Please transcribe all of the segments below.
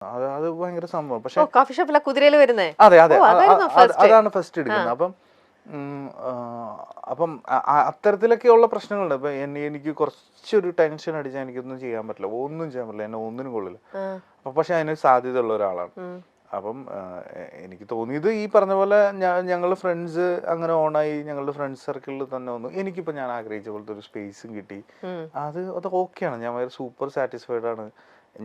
അത് ഭയങ്കര സംഭവം. പക്ഷെ കോഫി ഷോപ്പിലെ കുതിരയിൽ വരുന്നേ. അതെ അതെ അതാണ് ഫസ്റ്റ് എടുക്കുന്നത്. അപ്പം അത്തരത്തിലൊക്കെയുള്ള പ്രശ്നങ്ങളുണ്ട്. ഇപ്പൊ എനിക്ക് കുറച്ചൊരു ടെൻഷൻ അടിച്ചാൽ എനിക്കൊന്നും ചെയ്യാൻ പറ്റില്ല, ഒന്നും ചെയ്യാൻ പറ്റില്ല, എന്നെ ഒന്നിനും കൊള്ളില്ല. അപ്പൊ പക്ഷെ അതിന് സാധ്യത ഉള്ള ഒരാളാണ്. അപ്പം എനിക്ക് തോന്നിയത് ഈ പറഞ്ഞ പോലെ ഞങ്ങൾ ഫ്രണ്ട്സ് അങ്ങനെ ഓണായി, ഞങ്ങളുടെ ഫ്രണ്ട്സ് സർക്കിളിൽ തന്നെ വന്നു. എനിക്കിപ്പോൾ ഞാൻ ആഗ്രഹിച്ച പോലത്തെ ഒരു സ്പേസും കിട്ടി. അത് ഓക്കെയാണ്. ഞാൻ വളരെ സൂപ്പർ സാറ്റിസ്ഫൈഡ് ആണ്.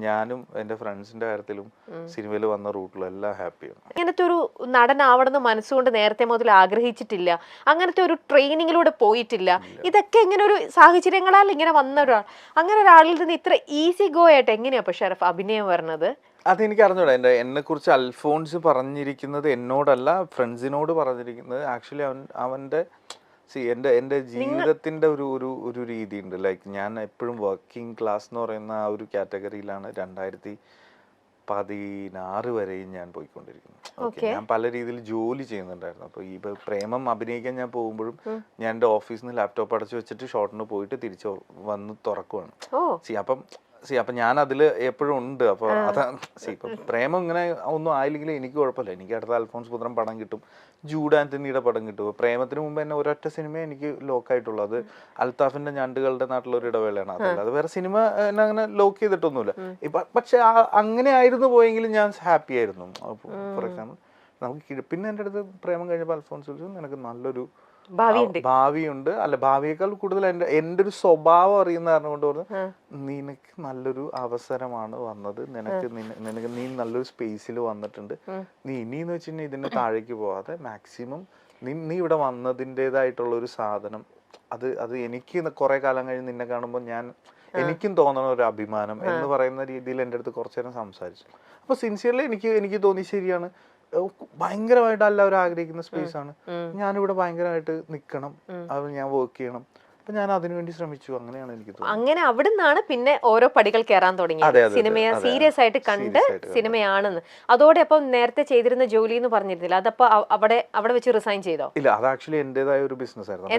ഞാനും എൻ്റെ ഫ്രണ്ട്സിന്റെ കാര്യത്തിലും സിനിമയിൽ വന്ന റൂട്ടിലും എല്ലാം ഹാപ്പിയാണ്. ഇങ്ങനത്തെ ഒരു നടനാവണമെന്ന് മനസ്സുകൊണ്ട് നേരത്തെ മുതൽ ആഗ്രഹിച്ചിട്ടില്ല, അങ്ങനത്തെ ഒരു ട്രെയിനിങ്ങിലൂടെ പോയിട്ടില്ല. ഇതൊക്കെ ഇങ്ങനെ ഒരു സാഹചര്യങ്ങളാൽ ഇങ്ങനെ വന്ന ഒരാൾ, അങ്ങനെ ഒരാളിൽ നിന്ന് ഇത്ര ഈസി ഗോ ആയിട്ട് എങ്ങനെയാ ഇപ്പൊ ഷറഫ് അഭിനയം വരുന്നത്? അതെനിക്ക് അറിഞ്ഞൂടാ. എന്നെ കുറിച്ച് അൽഫോൺസ് പറഞ്ഞിരിക്കുന്നത് എന്നോടല്ല, ഫ്രണ്ട്സിനോട് പറഞ്ഞിരിക്കുന്നത്. ആക്ച്വലി അവന്റെ എൻ്റെ ജീവിതത്തിന്റെ ഒരു ഒരു ഒരു രീതി ഉണ്ട്. ലൈക്ക് ഞാൻ എപ്പോഴും വർക്കിംഗ് ക്ലാസ് എന്ന് പറയുന്ന ആ ഒരു കാറ്റഗറിയിലാണ് 2016 വരെയും ഞാൻ പോയിക്കൊണ്ടിരിക്കുന്നത്. ഓക്കെ, ഞാൻ പല രീതിയിൽ ജോലി ചെയ്യുന്നുണ്ടായിരുന്നു. അപ്പോൾ ഈ പ്രേമം അഭിനയിക്കാൻ ഞാൻ പോകുമ്പോഴും ഞാൻ എൻ്റെ ഓഫീസിൽ നിന്ന് ലാപ്ടോപ്പ് അടച്ചു വെച്ചിട്ട് ഷോട്ടിന് പോയിട്ട് തിരിച്ചു വന്ന് തുറക്കുവാണ്. അപ്പം ഞാൻ അതിൽ എപ്പോഴും ഉണ്ട്. അപ്പോൾ അതാ ഇപ്പം പ്രേമം ഇങ്ങനെ ഒന്നും ആയില്ലെങ്കിൽ എനിക്ക് കുഴപ്പമില്ല. എനിക്ക് അടുത്ത അൽഫോൺസ് പുത്രൻ പടം കിട്ടും, ജൂഡ് ആന്റണിയുടെ പടം കിട്ടും. പ്രേമത്തിന് മുമ്പ് തന്നെ ഒരൊറ്റ സിനിമ എനിക്ക് ലോക്കായിട്ടുള്ളൂ. അത് അൽത്താഫിന്റെ ഞണ്ടുകളുടെ നാട്ടിലൊരു ഇടവേളയാണ്. അതല്ല, അത് വേറെ സിനിമ എന്നെ അങ്ങനെ ലോക്ക് ചെയ്തിട്ടൊന്നുമില്ല. പക്ഷെ അങ്ങനെ ആയിരുന്നു പോയെങ്കിലും ഞാൻ ഹാപ്പി ആയിരുന്നു. ഫോർ എക്സാമ്പിൾ നമുക്ക് പിന്നെ എൻ്റെ അടുത്ത് പ്രേമം കഴിഞ്ഞപ്പോൾ അൽഫോൺസ് വിളിച്ചു, നിനക്ക് നല്ലൊരു ഭാവിയുണ്ട്. അല്ല, ഭാവിയേക്കാൾ കൂടുതൽ എൻ്റെ ഒരു സ്വഭാവം അറിയുന്ന കാരണം കൊണ്ട് പറഞ്ഞു, നിനക്ക് നല്ലൊരു അവസരമാണ് വന്നത്, നിനക്ക് നീ നല്ലൊരു സ്പേസിൽ വന്നിട്ടുണ്ട്. നീ ഇനിയെന്ന് വെച്ചിട്ടുണ്ടെങ്കിൽ ഇതിന്റെ താഴേക്ക് പോവാതെ മാക്സിമം നീ ഇവിടെ വന്നതിൻ്റെതായിട്ടുള്ള ഒരു സാധനം, അത് എനിക്ക് കുറെ കാലം കഴിഞ്ഞ് നിന്നെ കാണുമ്പോൾ എനിക്കും തോന്നണ ഒരു അഭിമാനം എന്ന് പറയുന്ന രീതിയിൽ എൻ്റെ അടുത്ത് കുറച്ചു നേരം സംസാരിച്ചു. അപ്പൊ സിൻസിയർലി എനിക്ക് തോന്നി ശരിയാണ്, ഭയങ്കരമായിട്ട് എല്ലാവരും ആഗ്രഹിക്കുന്ന സ്പേസ് ആണ്. ഞാനിവിടെ ഭയങ്കരമായിട്ട് നിൽക്കണം, അത് ഞാൻ വർക്ക് ചെയ്യണം. അപ്പൊ ഞാൻ അതിനുവേണ്ടി ശ്രമിച്ചു. അങ്ങനെയാണ് എനിക്ക് തോന്നുന്നത്. അങ്ങനെ അവിടെ നിന്നാണ് പിന്നെ ഓരോ പടികൾ കയറാൻ തുടങ്ങിയത്. സിനിമയെ സീരിയസ് ആയിട്ട് കണ്ട് സിനിമയാണെന്ന്. അതോടെ അപ്പം നേരത്തെ ചെയ്തിരുന്ന ജോലി എന്ന് പറഞ്ഞിരുന്നില്ല, അതപ്പോ അവിടെ വെച്ച് റിസൈൻ ചെയ്തോ? ഇല്ല, അത് ആക്ച്വലി എന്റേതായ ഒരു ബിസിനസ് ആയിരുന്നു.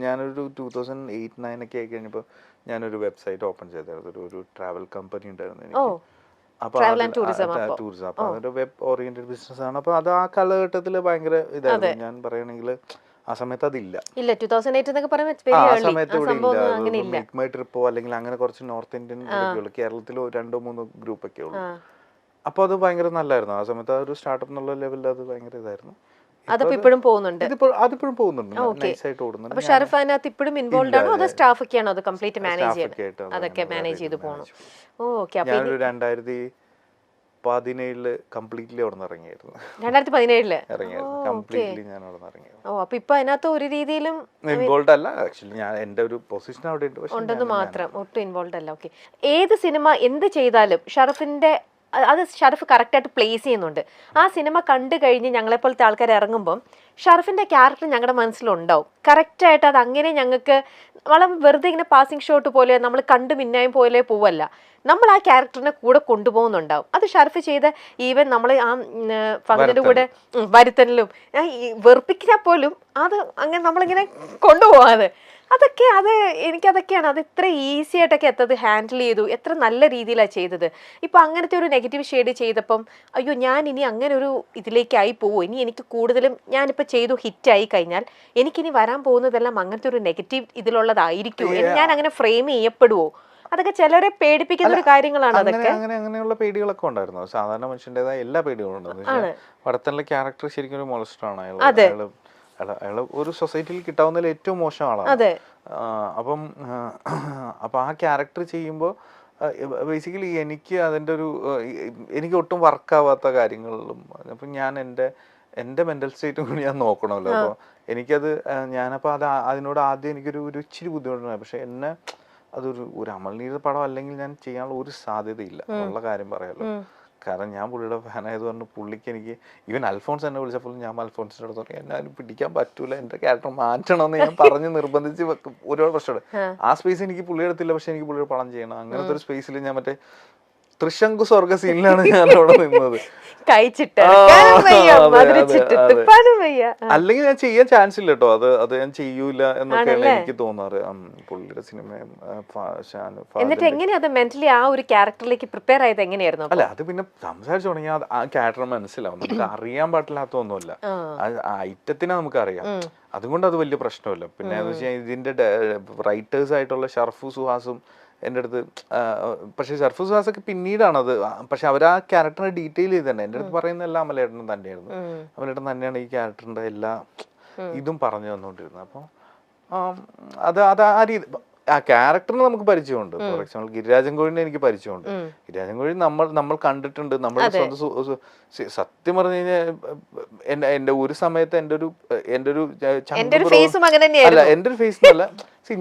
ഞാനൊരു 2008-9 ഒക്കെ ആയി കഴിഞ്ഞപ്പോ ഞാനൊരു വെബ്സൈറ്റ് ഓപ്പൺ ചെയ്തായിരുന്നു. ഒരു ട്രാവൽ കമ്പനി ഉണ്ടായിരുന്നു എനിക്ക്. ടൂറിസം. അപ്പൊ അതൊരു വെബ് ഓറിയന്റഡ് ബിസിനസ് ആണ്. അപ്പൊ അത് ആ കാലഘട്ടത്തിൽ ഭയങ്കര ഇതായിരുന്നു. ഞാൻ പറയണെങ്കിൽ ആ സമയത്ത് അതില്ല. ആ സമയത്ത് ഇവിടെ ഇല്ല. മേക്ക് മൈ ട്രിപ്പോ അല്ലെങ്കിൽ അങ്ങനെ കുറച്ച് നോർത്ത് ഇന്ത്യൻ കേരളത്തിൽ 2-3 ഗ്രൂപ്പ് ഒക്കെ ഉള്ളു. അപ്പൊ അത് ഭയങ്കര നല്ലായിരുന്നു ആ സമയത്ത്. ആ ഒരു സ്റ്റാർട്ടപ്പ് എന്നുള്ള ലെവലിൽ അത് ഭയങ്കര ഇതായിരുന്നു. അതിപ്പോഴും പോകുന്നുണ്ട്. അതിപ്പോഴും പോകുന്നുണ്ട്, നൈസായിട്ട് ഓടുന്നുണ്ട്. അപ്പൊ ഷറഫ് അതിനകത്ത് ഇപ്പോഴും ഇൻവോൾവ് ആണോ അതോ സ്റ്റാഫ് ഒക്കെയാണോ അത് കംപ്ലീറ്റ് മാനേജ് ചെയ്ത് അതൊക്കെ മാനേജ് ചെയ്ത് പോകണം? ഞാനൊരു 2017 കംപ്ലീറ്റ്ലി അവിടെ നിന്ന് ഇറങ്ങിയായിരുന്നു. 2017 കംപ്ലീറ്റ്ലി ഞാൻ അവിടെ നിന്ന് ഇറങ്ങിയത്. അപ്പൊ ഇപ്പൊ അതിനകത്ത് ഒരു രീതിയിലും ഇൻവോൾവ് അല്ല. ആക്ച്വലി ഞാൻ എൻ്റെ ഒരു പൊസിഷൻ അവിടെ ഉണ്ടെന്ന് മാത്രം, ഒട്ടും ഇൻവോൾവ് അല്ല. ഓക്കെ, ഏത് സിനിമ എന്ത് ചെയ്താലും ഷറഫിന്റെ അത് ഷറഫ് കറക്റ്റായിട്ട് പ്ലേസ് ചെയ്യുന്നുണ്ട്. ആ സിനിമ കണ്ടു കഴിഞ്ഞ് ഞങ്ങളെപ്പോലത്തെ ആൾക്കാർ ഇറങ്ങുമ്പം ഷറഫിന്റെ ക്യാരക്ടർ ഞങ്ങളുടെ മനസ്സിലുണ്ടാവും കറക്റ്റായിട്ട്. അത് അങ്ങനെ ഞങ്ങൾക്ക് വളരെ വെറുതെ ഇങ്ങനെ പാസിംഗ് ഷോട്ട് പോലെ നമ്മൾ കണ്ടു മിന്നായും പോലെ പോവല്ല, നമ്മൾ ആ ക്യാരക്ടറിനെ കൂടെ കൊണ്ടുപോകുന്നുണ്ടാവും. അത് ഷറഫ് ചെയ്ത ഈവൻ നമ്മൾ ആ ഫഹദിന്റെ കൂടെ വരുത്തലിലും വെറുപ്പിക്കാൻ പോലും അത് അങ്ങനെ നമ്മളിങ്ങനെ കൊണ്ടുപോകാതെ എനിക്കതൊക്കെയാണ്. അത് ഇത്ര ഈസി ആയിട്ടൊക്കെ എത്തത് ഹാൻഡിൽ ചെയ്തു, എത്ര നല്ല രീതിയിലാണ് ചെയ്തത്. ഇപ്പം അങ്ങനത്തെ ഒരു നെഗറ്റീവ് ഷെയ്ഡ് ചെയ്തപ്പം അയ്യോ ഞാൻ ഇനി അങ്ങനെ ഒരു ഇതിലേക്കായി പോകും, ഇനി എനിക്ക് കൂടുതലും ഞാനിപ്പോൾ ചെയ്തു ഹിറ്റായി കഴിഞ്ഞാൽ എനിക്കിനി വരാൻ പോകുന്നതെല്ലാം അങ്ങനത്തെ ഒരു നെഗറ്റീവ് ഇതിലുള്ളതായിരിക്കും, ഞാൻ അങ്ങനെ ഫ്രെയിം ചെയ്യപ്പെടുവോ? അതൊക്കെ ചിലരെ പേടിപ്പിക്കുന്ന ഒരു കാര്യങ്ങളാണ്. അതൊക്കെ അങ്ങനെയുള്ള പേടികളൊക്കെ ഉണ്ടായിരുന്നു. സാധാരണ മനുഷ്യൻ്റെതായ എല്ലാ പേടികളും ഉണ്ടായിരുന്നു. വടത്തനിലെ ക്യാരക്ടർ ശരിക്കും ഒരു മോളസ്റ്ററാണ്. അയാൾ ഒരു സൊസൈറ്റിയിൽ കിട്ടാവുന്നതിൽ ഏറ്റവും മോശം ആളാണ്. അപ്പം ആ ക്യാരക്ടർ ചെയ്യുമ്പോൾ ബേസിക്കലി എനിക്ക് അതിൻ്റെ എനിക്ക് ഒട്ടും വർക്കാവാത്ത കാര്യങ്ങളിലും അപ്പം ഞാൻ എൻ്റെ മെൻ്റൽ സ്റ്റേറ്റും കൂടി ഞാൻ നോക്കണമല്ലോ. അപ്പോൾ എനിക്കത് ഞാനപ്പോൾ അതിനോട് ആദ്യം എനിക്കൊരു ഇച്ചിരി ബുദ്ധിമുട്ടുണ്ടായി. പക്ഷെ എന്നെ ഒരു അമൽനീര പടം അല്ലെങ്കിൽ ഞാൻ ചെയ്യാനുള്ള ഒരു സാധ്യതയില്ല ഉള്ള കാര്യം പറയാമല്ലോ. കാരണം ഞാൻ പുള്ളിയുടെ ഫാനായതുകൊണ്ട് പുള്ളിക്ക് എനിക്ക് ഈവൻ അൽഫോൺസ് എന്നെ വിളിച്ചപ്പോൾ ഞാൻ അൽഫോൺസിൻ്റെ അടുത്ത് പറഞ്ഞു എന്നാലും പിടിക്കാൻ പറ്റൂല, എൻ്റെ ക്യാരക്ടർ മാറ്റണമെന്ന് ഞാൻ പറഞ്ഞ് നിർബന്ധിച്ച് ഒരുപാട് പ്രശ്നമുണ്ട്. ആ സ്പേസ് എനിക്ക് പുള്ളിയുടെ അടുത്തില്ല, പക്ഷെ എനിക്ക് പുള്ളിയുടെ പടം ചെയ്യണം. അങ്ങനത്തെ ഒരു സ്പേസിൽ ഞാൻ തൃശങ്കു സ്വർഗ സീനിലാണ് ഞാൻ അവിടെ നിന്നത്. കഴിച്ചിട്ട് അല്ലെങ്കിൽ ഞാൻ ചെയ്യാൻ ചാൻസ് ഇല്ല കേട്ടോ. അത് ഞാൻ ചെയ്യൂല എന്നൊക്കെയാണ് എനിക്ക് തോന്നാറ്. പുള്ളിയുടെ സിനിമയും എന്നിട്ട് എങ്ങനെയാ അത് മെന്റലി ആ ഒരു ക്യാരക്ടറിലേക്ക് പ്രിപ്പയർ ആയത് എങ്ങനെയായിരുന്നു? അല്ല, അത് പിന്നെ സംസാരിച്ചു തുടങ്ങിയാൽ ആ ക്യാരക്ടർ മനസ്സിലാവും. നമുക്ക് അറിയാൻ പാടില്ലാത്തൊന്നുമില്ല, ആ ഐറ്റത്തിനെ നമുക്ക് അറിയാം. അതുകൊണ്ട് അത് വലിയ പ്രശ്നമില്ല. പിന്നെ എന്ന് വെച്ചാൽ ഇതിന്റെ റൈറ്റേഴ്സ് ആയിട്ടുള്ള ഷർഫു സുഹാസും എൻ്റെ അടുത്ത്, പക്ഷെ ഷർഫു സുഹാസൊക്കെ പിന്നീടാണ് അത്, പക്ഷെ അവർ ആ ക്യാരക്ടറിനെ ഡീറ്റെയിൽ ചെയ്ത് തന്നെ എൻ്റെ അടുത്ത് പറയുന്ന എല്ലാം അമലേട്ടനും തന്നെയായിരുന്നു. അമലേട്ടൻ തന്നെയാണ് ഈ ക്യാരക്ടറിന്റെ എല്ലാ ഇതും പറഞ്ഞു തന്നുകൊണ്ടിരുന്നത്. അപ്പോൾ അത് അത് ആ രീതി ആ ക്യാരക്ടറിന് നമുക്ക് പരിചയമുണ്ട്. ഫോർ എക്സാമ്പിൾ ഗിരിരാജൻ കോഴിനെ എനിക്ക് പരിചയമുണ്ട്. ഗിരിരാജൻ കോഴി നമ്മൾ കണ്ടിട്ടുണ്ട്. നമ്മുടെ സ്വന്തം സത്യം പറഞ്ഞു കഴിഞ്ഞാൽ എന്റെ ഒരു സമയത്ത് എന്റെ ഒരു അല്ല, എന്റെ ഒരു ഫേസ് അല്ല,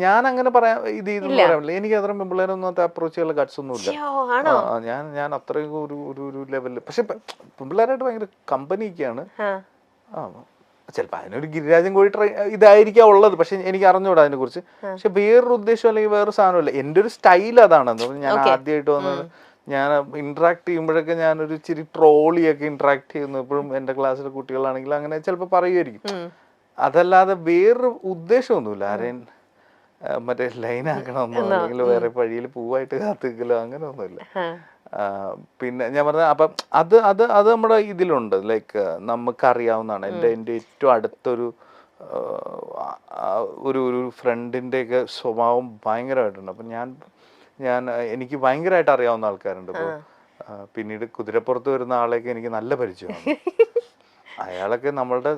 ഞാൻ അങ്ങനെ പറയാൻ ഇത് ചെയ്തെന്ന് പറയാൻ പറ്റില്ല. എനിക്ക് അത്ര പെമ്പിള്ളേരൊന്നും അപ്രോച്ച് ചെയ്യാനുള്ള ഗട്സ് ഒന്നും ഇല്ല. ഞാൻ അത്രയും ഒരു ലെവലിൽ, പക്ഷെ പെമ്പിള്ളേരായിട്ട് ഭയങ്കര കമ്പനിയൊക്കെയാണ്. ചിലപ്പോൾ അതിനൊരു ഗിരിരാജൻ കോഴി ഇതായിരിക്കാം ഉള്ളത്, പക്ഷെ എനിക്ക് അറിഞ്ഞൂടാ അതിനെ കുറിച്ച്. പക്ഷെ വേറൊരു ഉദ്ദേശം അല്ലെങ്കിൽ വേറൊരു സാധനമില്ല. എൻ്റെ ഒരു സ്റ്റൈൽ അതാണ്. ഞാൻ ആദ്യമായിട്ട് വന്നത്, ഞാൻ ഇന്ററാക്ട് ചെയ്യുമ്പോഴൊക്കെ ഞാനൊരു ഇച്ചിരി ട്രോളിയൊക്കെ ഇന്ററാക്ട് ചെയ്യുന്നു. എപ്പോഴും എൻ്റെ ക്ലാസ്സിലെ കുട്ടികളാണെങ്കിൽ അങ്ങനെ ചിലപ്പോൾ പറയുമായിരിക്കും. അതല്ലാതെ വേറൊരു ഉദ്ദേശമൊന്നുമില്ല. ആരെയും മറ്റേ ലൈനാക്കണമെന്നോ അല്ലെങ്കിൽ വേറെ വഴിയിൽ പൂവായിട്ട് കാത്തിക്കലോ അങ്ങനെ ഒന്നുമില്ല. പിന്നെ ഞാൻ പറഞ്ഞ അപ്പം അത് നമ്മുടെ ഇതിലുണ്ട്. ലൈക്ക് നമുക്കറിയാവുന്നതാണ്. എൻ്റെ ഏറ്റവും അടുത്തൊരു ഒരു ഫ്രണ്ടിൻ്റെ ഒക്കെ സ്വഭാവം ഭയങ്കരമായിട്ടുണ്ട്. അപ്പം ഞാൻ എനിക്ക് ഭയങ്കരമായിട്ട് അറിയാവുന്ന ആൾക്കാരുണ്ട്. ഇപ്പോൾ പിന്നീട് കുതിരപ്പുറത്ത് വരുന്ന ആളെയൊക്കെ എനിക്ക് നല്ല പരിചയമാണ്. അയാളൊക്കെ നമ്മളുടെ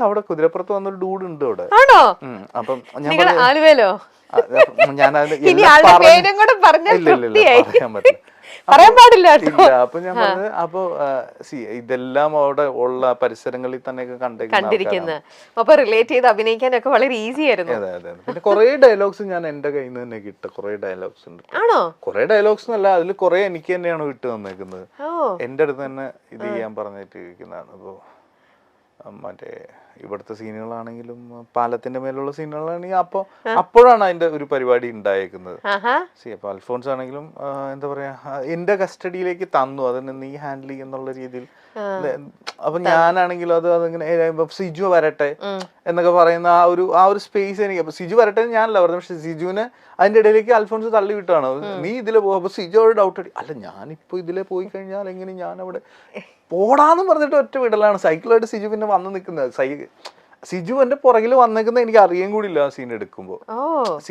അവിടെ കുതിരപ്പുറത്ത് വന്നൊരു ഡൂഡ് ഉണ്ട് അവിടെ. അപ്പം ഞാൻ പറയാൻ പാടില്ല. അപ്പൊ ഞാൻ പറഞ്ഞത്, അപ്പൊ ഇതെല്ലാം അവിടെ ഉള്ള പരിസരങ്ങളിൽ തന്നെയൊക്കെ കണ്ടിരിക്കുന്നത്. അപ്പൊ റിലേറ്റ് ചെയ്ത് അഭിനയിക്കാനൊക്കെ വളരെ ഈസി ആയിരുന്നു. അതെ അതെ. പിന്നെ കുറെ ഡയലോഗ്സ് ഞാൻ എന്റെ കയ്യിൽ നിന്ന് തന്നെ കിട്ടും. കുറെ ഡയലോഗ്സ് ഉണ്ട്. കുറെ ഡയലോഗ്സ് എന്നല്ല, അതിൽ കുറെ എനിക്ക് തന്നെയാണ് വിട്ടു തന്നേക്കുന്നത്. എന്റെ അടുത്ത് തന്നെ ഇത് ചെയ്യാൻ പറഞ്ഞിട്ട് ഇരിക്കുന്നതാണ്. അപ്പൊ മറ്റേ ഇവിടുത്തെ സീനുകളാണെങ്കിലും പാലത്തിന്റെ മേലുള്ള സീനുകളാണെങ്കിലും അപ്പോഴാണ് അതിന്റെ ഒരു പരിപാടി ഉണ്ടായേക്കുന്നത്. അപ്പൊ അൽഫോൺസ് ആണെങ്കിലും എന്താ പറയാ, എന്റെ കസ്റ്റഡിയിലേക്ക് തന്നു, അതിന് നീ ഹാൻഡിൽ ചെയ്യുന്നുള്ള രീതിയിൽ. അപ്പൊ ഞാനാണെങ്കിലും അതിങ്ങനെ സിജു വരട്ടെ എന്നൊക്കെ പറയുന്ന ആ ഒരു സ്പേസ് എനിക്ക്, അപ്പൊ സിജു വരട്ടെ ഞാനല്ല പറഞ്ഞത്, പക്ഷെ സിജുവിനെ അതിന്റെ ഇടയിലേക്ക് അൽഫോൺസ് തള്ളി വിട്ടാണ്. നീ ഇതിലെ പോകും. അപ്പൊ സിജു ഒരു ഡൗട്ട് അടി, അല്ല ഞാനിപ്പോ ഇതിലെ പോയി കഴിഞ്ഞാൽ എങ്ങനെ ഞാൻ അവിടെ പോടാന്ന് പറഞ്ഞിട്ട് ഒറ്റ വിടലാണ്. സൈക്കിളായിട്ട് സിജു പിന്നെ വന്ന് നിൽക്കുന്നത്. സിജു എന്റെ പുറകിൽ വന്നേക്കുന്നത് എനിക്ക് അറിയാൻ കൂടിയില്ല ആ സീൻ എടുക്കുമ്പോ.